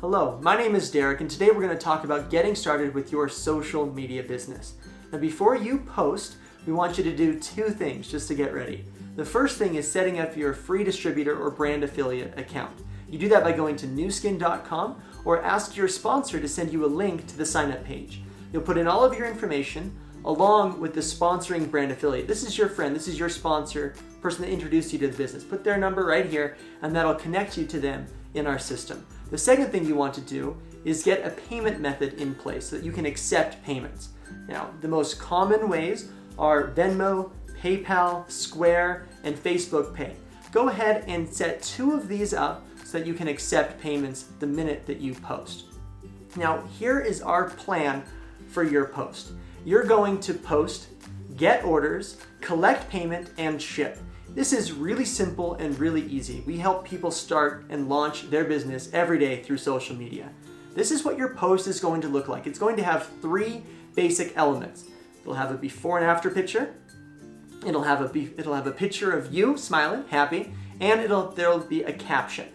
Hello, my name is Derek, and today we're going to talk about getting started with your social media business. Now before you post, we want you to do two things just to get ready. The first thing is setting up your free distributor or brand affiliate account. You do that by going to newskin.com or ask your sponsor to send you a link to the sign up page. You'll put in all of your information along with the sponsoring brand affiliate. This is your friend, this is your sponsor, person that introduced you to the business. Put their number right here and that'll connect you to them in our system. The second thing you want to do is get a payment method in place so that you can accept payments. Now, the most common ways are Venmo, PayPal, Square, and Facebook Pay. Go ahead and set two of these up so that you can accept payments the minute that you post. Now, here is our plan for your post. You're going to post, get orders, collect payment, and ship. This is really simple and really easy. We help people start and launch their business every day through social media. This is what your post is going to look like. It's going to have three basic elements. It'll have a before and after picture. It'll have a picture of you smiling, happy, and there'll be a caption.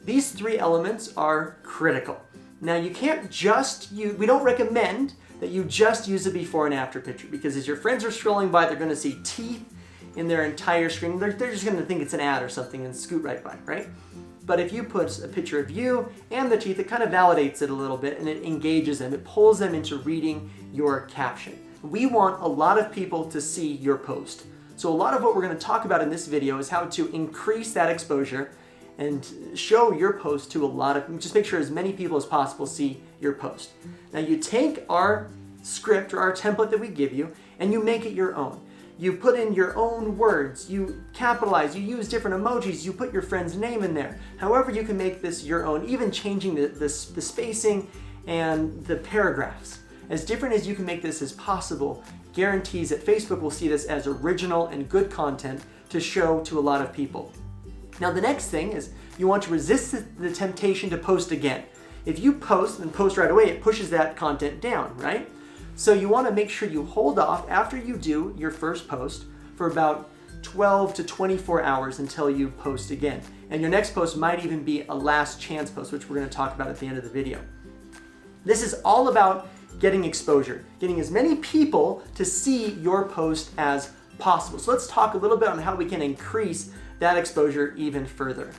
These three elements are critical. Now you can't just we don't recommend that you just use a before and after picture, because as your friends are scrolling by, they're going to see teeth in their entire screen. They're just going to think it's an ad or something and scoot right by, right? But if you put a picture of you and the teeth, it kind of validates it a little bit and it engages them. It pulls them into reading your caption. We want a lot of people to see your post. So a lot of what we're going to talk about in this video is how to increase that exposure and show your post to just make sure as many people as possible see your post. Now you take our script or our template that we give you and you make it your own. You put in your own words, you capitalize, you use different emojis, you put your friend's name in there. However you can make this your own, even changing the spacing and the paragraphs. As different as you can make this as possible guarantees that Facebook will see this as original and good content to show to a lot of people. Now the next thing is you want to resist the temptation to post again. If you post and post right away, it pushes that content down, right? So you want to make sure you hold off after you do your first post for about 12 to 24 hours until you post again. And your next post might even be a last chance post, which we're going to talk about at the end of the video. This is all about getting exposure, getting as many people to see your post as possible. So let's talk a little bit on how we can increase that exposure even further.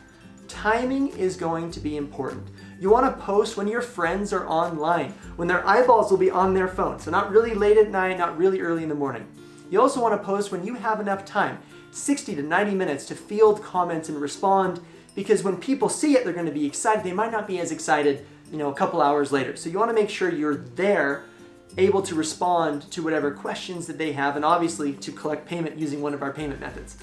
Timing is going to be important. You want to post when your friends are online, when their eyeballs will be on their phone. So not really late at night, not really early in the morning. You also want to post when you have enough time, 60 to 90 minutes to field comments and respond, because when people see it, they're going to be excited. They might not be as excited, a couple hours later. So you want to make sure you're there, able to respond to whatever questions that they have, and obviously to collect payment using one of our payment methods.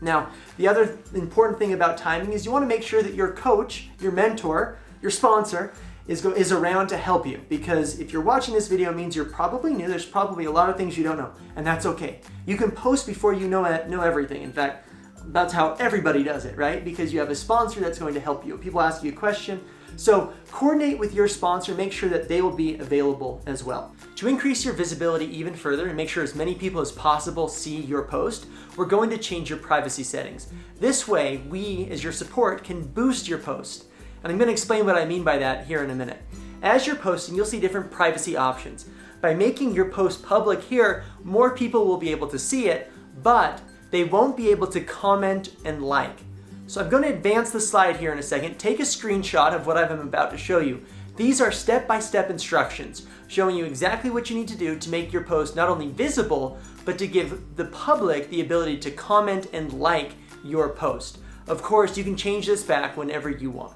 Now, the other important thing about timing is you want to make sure that your coach, your mentor, your sponsor is around to help you, because if you're watching this video, it means you're probably new. There's probably a lot of things you don't know, and that's okay. You can post before you know everything. In fact, that's how everybody does it, right? Because you have a sponsor that's going to help you. People ask you a question, so coordinate with your sponsor, make sure that they will be available as well. To increase your visibility even further and make sure as many people as possible see your post, we're going to change your privacy settings. This way, we, as your support, can boost your post. And I'm going to explain what I mean by that here in a minute. As you're posting, you'll see different privacy options. By making your post public here, more people will be able to see it, but they won't be able to comment and like. So I'm going to advance the slide here in a second. Take a screenshot of what I'm about to show you. These are step-by-step instructions showing you exactly what you need to do to make your post not only visible, but to give the public the ability to comment and like your post. Of course, you can change this back whenever you want.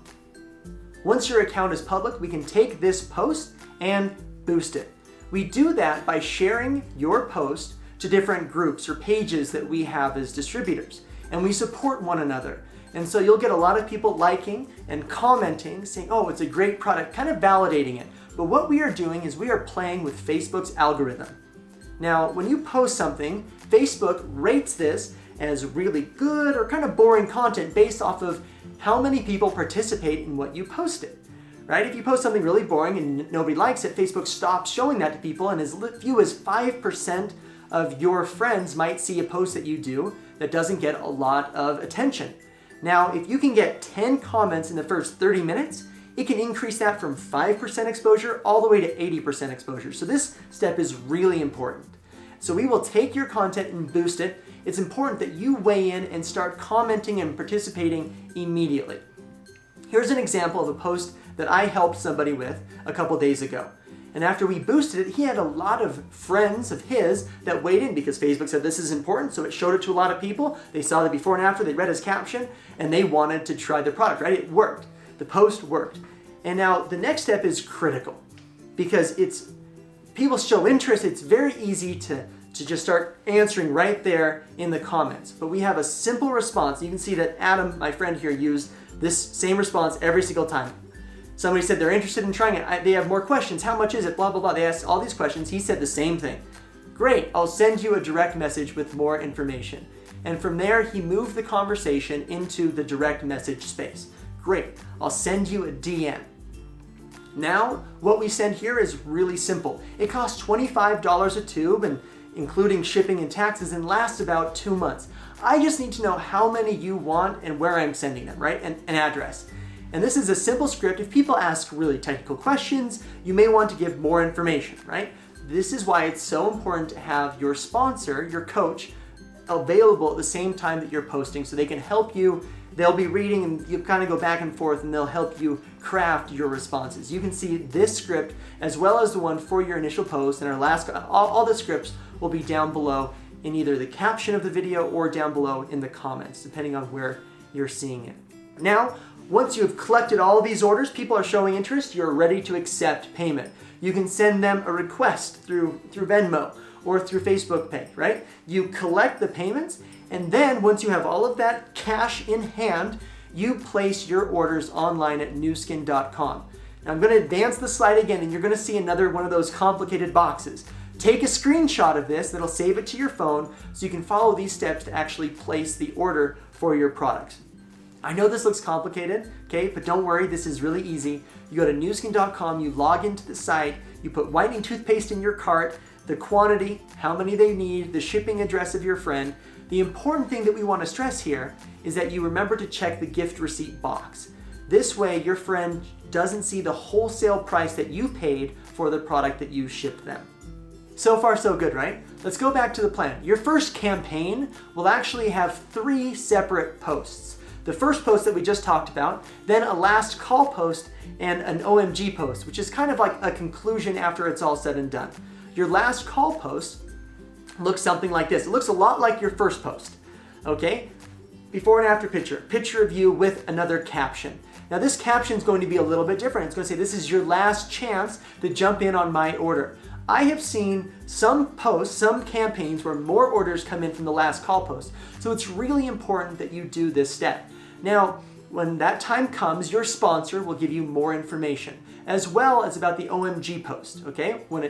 Once your account is public, we can take this post and boost it. We do that by sharing your post to different groups or pages that we have as distributors, and we support one another. And so you'll get a lot of people liking and commenting, saying, oh, it's a great product, kind of validating it. But what we are doing is we are playing with Facebook's algorithm. Now, when you post something, Facebook rates this as really good or kind of boring content based off of how many people participate in what you posted, right? If you post something really boring and nobody likes it, Facebook stops showing that to people, and as few as 5% of your friends might see a post that you do that doesn't get a lot of attention. Now, if you can get 10 comments in the first 30 minutes, it can increase that from 5% exposure all the way to 80% exposure. So this step is really important. So we will take your content and boost it. It's important that you weigh in and start commenting and participating immediately. Here's an example of a post that I helped somebody with a couple days ago. And after we boosted it, he had a lot of friends of his that weighed in because Facebook said this is important, so it showed it to a lot of people. They saw the before and after, they read his caption, and they wanted to try the product, right? It worked. The post worked. And now the next step is critical because people show interest. It's very easy to just start answering right there in the comments. But we have a simple response. You can see that Adam, my friend here, used this same response every single time. Somebody said they're interested in trying it. They have more questions. How much is it? Blah, blah, blah. They asked all these questions. He said the same thing. Great, I'll send you a direct message with more information. And from there, he moved the conversation into the direct message space. Great, I'll send you a DM. Now, what we send here is really simple. It costs $25 a tube, and including shipping and taxes, and lasts about 2 months. I just need to know how many you want and where I'm sending them, right? And an address. And this is a simple script. If people ask really technical questions, you may want to give more information, right? This is why it's so important to have your sponsor, your coach, available at the same time that you're posting so they can help you. They'll be reading and you kind of go back and forth and they'll help you craft your responses. You can see this script as well as the one for your initial post and our last, all the scripts will be down below in either the caption of the video or down below in the comments, depending on where you're seeing it. Now, once you have collected all of these orders, people are showing interest, you're ready to accept payment. You can send them a request through Venmo or through Facebook Pay, right? You collect the payments, and then once you have all of that cash in hand, you place your orders online at newskin.com. Now I'm going to advance the slide again, and you're going to see another one of those complicated boxes. Take a screenshot of this, that'll save it to your phone, so you can follow these steps to actually place the order for your products. I know this looks complicated, okay, but don't worry, this is really easy. You go to newskin.com, you log into the site, you put whitening toothpaste in your cart, the quantity, how many they need, the shipping address of your friend. The important thing that we want to stress here is that you remember to check the gift receipt box. This way, your friend doesn't see the wholesale price that you paid for the product that you shipped them. So far, so good, right? Let's go back to the plan. Your first campaign will actually have 3 separate posts. The first post that we just talked about, then a last call post, and an OMG post, which is kind of like a conclusion after it's all said and done. Your last call post looks something like this. It looks a lot like your first post, okay? Before and after picture of you with another caption. Now this caption is going to be a little bit different. It's going to say, this is your last chance to jump in on my order. I have seen some posts, some campaigns where more orders come in from the last call post. So it's really important that you do this step. Now, when that time comes, your sponsor will give you more information, as well as about the OMG post, okay? When the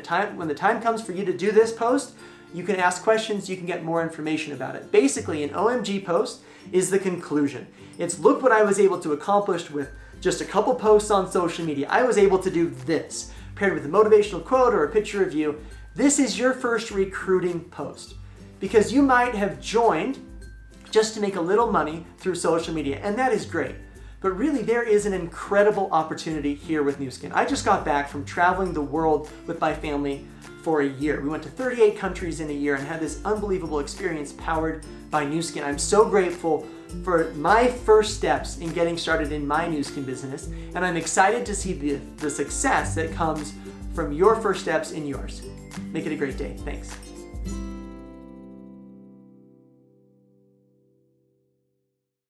time comes for you to do this post, you can ask questions, you can get more information about it. Basically, an OMG post is the conclusion. It's look what I was able to accomplish with just a couple posts on social media. I was able to do this, paired with a motivational quote or a picture of you. This is your first recruiting post, because you might have joined just to make a little money through social media, and that is great. But really, there is an incredible opportunity here with Nu Skin. I just got back from traveling the world with my family for a year. We went to 38 countries in a year and had this unbelievable experience powered by Nu Skin. I'm so grateful for my first steps in getting started in my Nu Skin business, and I'm excited to see the success that comes from your first steps in yours. Make it a great day. Thanks.